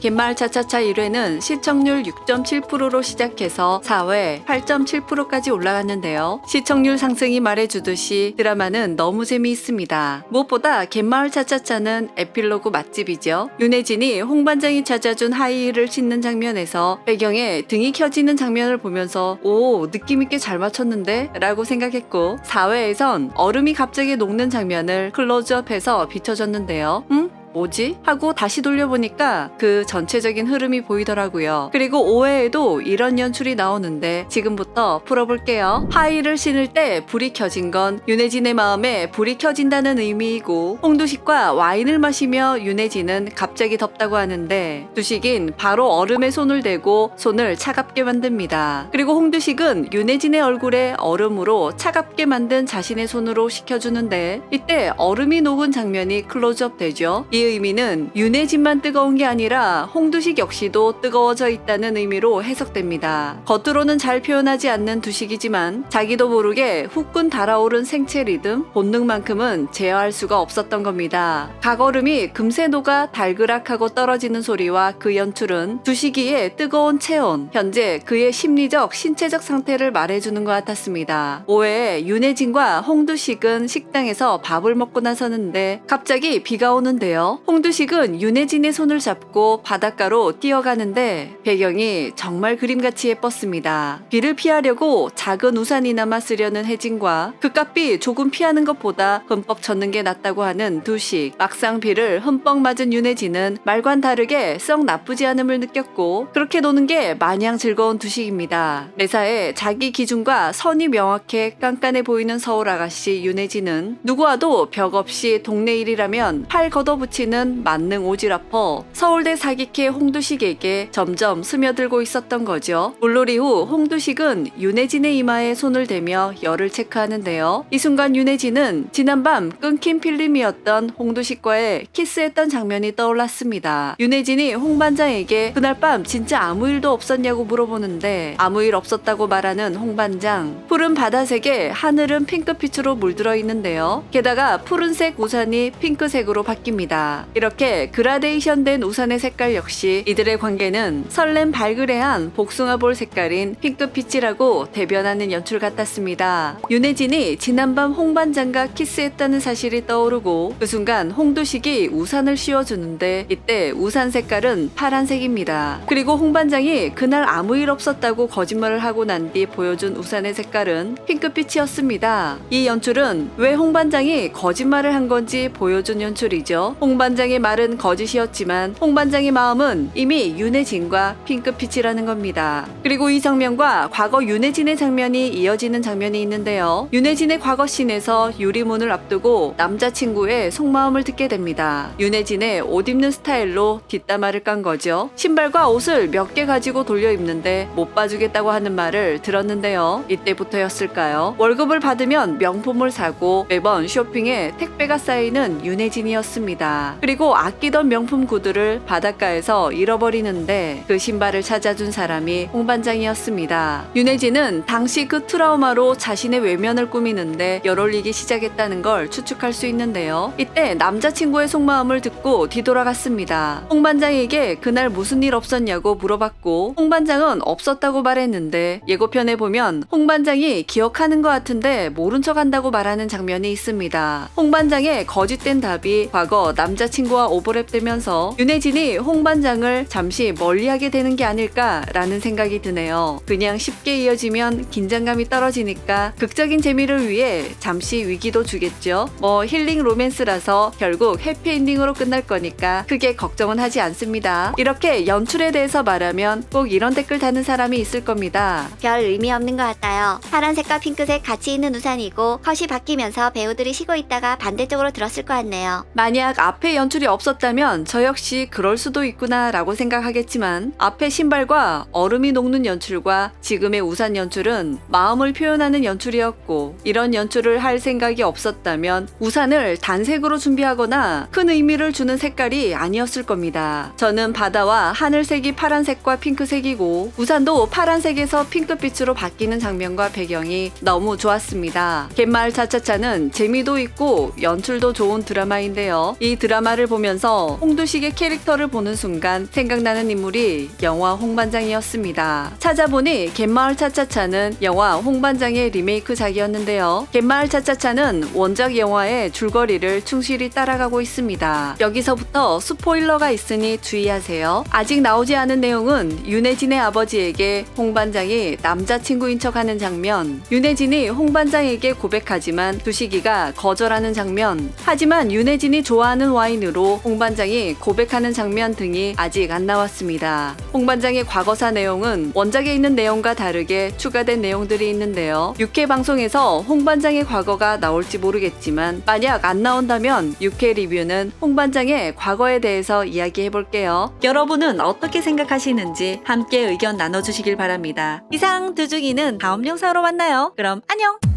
갯마을 차차차 1회는 시청률 6.7%로 시작해서 4회 8.7%까지 올라갔는데요. 시청률 상승이 말해주듯이 드라마는 너무 재미있습니다. 무엇보다 갯마을 차차차는 에필로그 맛집이죠. 윤혜진이 홍반장이 찾아준 하이힐을 신는 장면에서 배경에 등이 켜지는 장면을 보면서 오, 느낌있게 잘 맞췄는데? 라고 생각했고, 4회에선 얼음이 갑자기 녹는 장면을 클로즈업해서 비춰줬는데요. 뭐지? 하고 다시 돌려보니까 그 전체적인 흐름이 보이더라고요. 그리고 5회에도 이런 연출이 나오는데 지금부터 풀어볼게요. 하이힐을 신을 때 불이 켜진 건 윤혜진의 마음에 불이 켜진다는 의미이고, 홍두식과 와인을 마시며 윤혜진은 갑자기 덥다고 하는데 두식인 바로 얼음에 손을 대고 손을 차갑게 만듭니다. 그리고 홍두식은 윤혜진의 얼굴에 얼음으로 차갑게 만든 자신의 손으로 식혀주는데 이때 얼음이 녹은 장면이 클로즈업 되죠. 이 의미는 윤혜진만 뜨거운 게 아니라 홍두식 역시도 뜨거워져 있다는 의미로 해석됩니다. 겉으로는 잘 표현하지 않는 두식이지만 자기도 모르게 후끈 달아오른 생체 리듬, 본능만큼은 제어할 수가 없었던 겁니다. 각얼음이 금세 녹아 달그락하고 떨어지는 소리와 그 연출은 두식이의 뜨거운 체온, 현재 그의 심리적, 신체적 상태를 말해주는 것 같았습니다. 5회에 윤혜진과 홍두식은 식당에서 밥을 먹고 나서는데 갑자기 비가 오는데요. 홍두식은 윤혜진의 손을 잡고 바닷가로 뛰어가는데 배경이 정말 그림같이 예뻤습니다. 비를 피하려고 작은 우산이나마 쓰려는 혜진과 그깟 비 조금 피하는 것보다 흠뻑 젖는 게 낫다고 하는 두식. 막상 비를 흠뻑 맞은 윤혜진은 말과는 다르게 썩 나쁘지 않음을 느꼈고 그렇게 노는 게 마냥 즐거운 두식입니다. 매사에 자기 기준과 선이 명확해 깐깐해 보이는 서울 아가씨 윤혜진은 누구와도 벽 없이 동네 일이라면 팔 걷어붙이는 만능 오지라퍼 서울대 사기캐 홍두식에게 점점 스며들고 있었던 거죠. 물놀 이후 홍두식은 윤혜진의 이마에 손을 대며 열을 체크하는데요. 이 순간 윤혜진은 지난밤 끊긴 필름이었던 홍두식과의 키스했던 장면이 떠올랐습니다. 윤혜진이 홍반장에게 그날 밤 진짜 아무 일도 없었냐고 물어보는데 아무 일 없었다고 말하는 홍반장. 푸른 바다색에 하늘은 핑크빛으로 물들어 있는데요. 게다가 푸른색 우산이 핑크색으로 바뀝니다. 이렇게 그라데이션된 우산의 색깔 역시 이들의 관계는 설렘 발그레한 복숭아볼 색깔인 핑크빛이라고 대변하는 연출 같았습니다. 윤혜진이 지난밤 홍반장과 키스했다는 사실이 떠오르고 그 순간 홍두식이 우산을 씌워주는데 이때 우산 색깔은 파란색입니다. 그리고 홍반장이 그날 아무 일 없었다고 거짓말을 하고 난 뒤 보여준 우산의 색깔은 핑크빛이었습니다. 이 연출은 왜 홍반장이 거짓말을 한 건지 보여준 연출이죠. 홍반장의 말은 거짓이었지만 홍반장의 마음은 이미 윤혜진과 핑크빛이라는 겁니다. 그리고 이 장면과 과거 윤혜진의 장면이 이어지는 장면이 있는데요. 윤혜진의 과거 씬에서 유리문을 앞두고 남자친구의 속마음을 듣게 됩니다. 윤혜진의 옷 입는 스타일로 뒷담화를 깐 거죠. 신발과 옷을 몇 개 가지고 돌려 입는데 못 봐주겠다고 하는 말을 들었는데요. 이때부터였을까요? 월급을 받으면 명품을 사고 매번 쇼핑에 택배가 쌓이는 윤혜진이었습니다. 그리고 아끼던 명품 구두를 바닷가에서 잃어버리는데 그 신발을 찾아준 사람이 홍반장이었습니다. 윤혜진은 당시 그 트라우마로 자신의 외면을 꾸미는데 열올리기 시작했다는 걸 추측할 수 있는데요. 이때 남자친구의 속마음을 듣고 뒤돌아갔습니다. 홍반장에게 그날 무슨 일 없었냐고 물어봤고 홍반장은 없었다고 말했는데 예고편에 보면 홍반장이 기억하는 것 같은데 모른 척 한다고 말하는 장면이 있습니다. 홍반장의 거짓된 답이 과거 남자친구와 오버랩되면서 윤혜진이 홍반장을 잠시 멀리하게 되는 게 아닐까라는 생각이 드네요. 그냥 쉽게 이어지면 긴장감이 떨어지니까 극적인 재미를 위해 잠시 위기도 주겠죠. 뭐 힐링 로맨스라서 결국 해피엔딩으로 끝날 거니까 크게 걱정은 하지 않습니다. 이렇게 연출에 대해서 말하면 꼭 이런 댓글 다는 사람이 있을 겁니다. 별 의미 없는 것 같아요. 파란색과 핑크색 같이 있는 우산이고 컷이 바뀌면서 배우들이 쉬고 있다가 반대쪽으로 들었을 것 같네요. 만약 앞에 연출이 없었다면 저 역시 그럴 수도 있구나 라고 생각하겠지만 앞에 신발과 얼음이 녹는 연출과 지금의 우산 연출은 마음을 표현하는 연출이었고 이런 연출을 할 생각이 없었다면 우산을 단색으로 준비하거나 큰 의미를 주는 색깔이 아니었을 겁니다. 저는 바다와 하늘색이 파란색과 핑크색이고 우산도 파란색에서 핑크빛으로 바뀌는 장면과 배경이 너무 좋았습니다. 갯마을 차차차는 재미도 있고 연출도 좋은 드라마인데요. 이 드라마 드라마를 보면서 홍두식의 캐릭터를 보는 순간 생각나는 인물이 영화 홍반장이었습니다. 찾아보니 갯마을 차차차는 영화 홍반장의 리메이크작이었는데요. 갯마을 차차차는 원작 영화의 줄거리를 충실히 따라가고 있습니다. 여기서부터 스포일러가 있으니 주의하세요. 아직 나오지 않은 내용은 윤혜진의 아버지에게 홍반장이 남자친구인 척하는 장면, 윤혜진이 홍반장에게 고백하지만 두식이가 거절하는 장면, 하지만 윤혜진이 좋아하는 와인으로 홍반장이 고백하는 장면 등이 아직 안 나왔습니다. 홍반장의 과거사 내용은 원작에 있는 내용과 다르게 추가된 내용들이 있는데요. 6회 방송에서 홍반장의 과거가 나올지 모르겠지만 만약 안 나온다면 6회 리뷰는 홍반장의 과거에 대해서 이야기해볼게요. 여러분은 어떻게 생각하시는지 함께 의견 나눠주시길 바랍니다. 이상 두중이는 다음 영상으로 만나요. 그럼 안녕!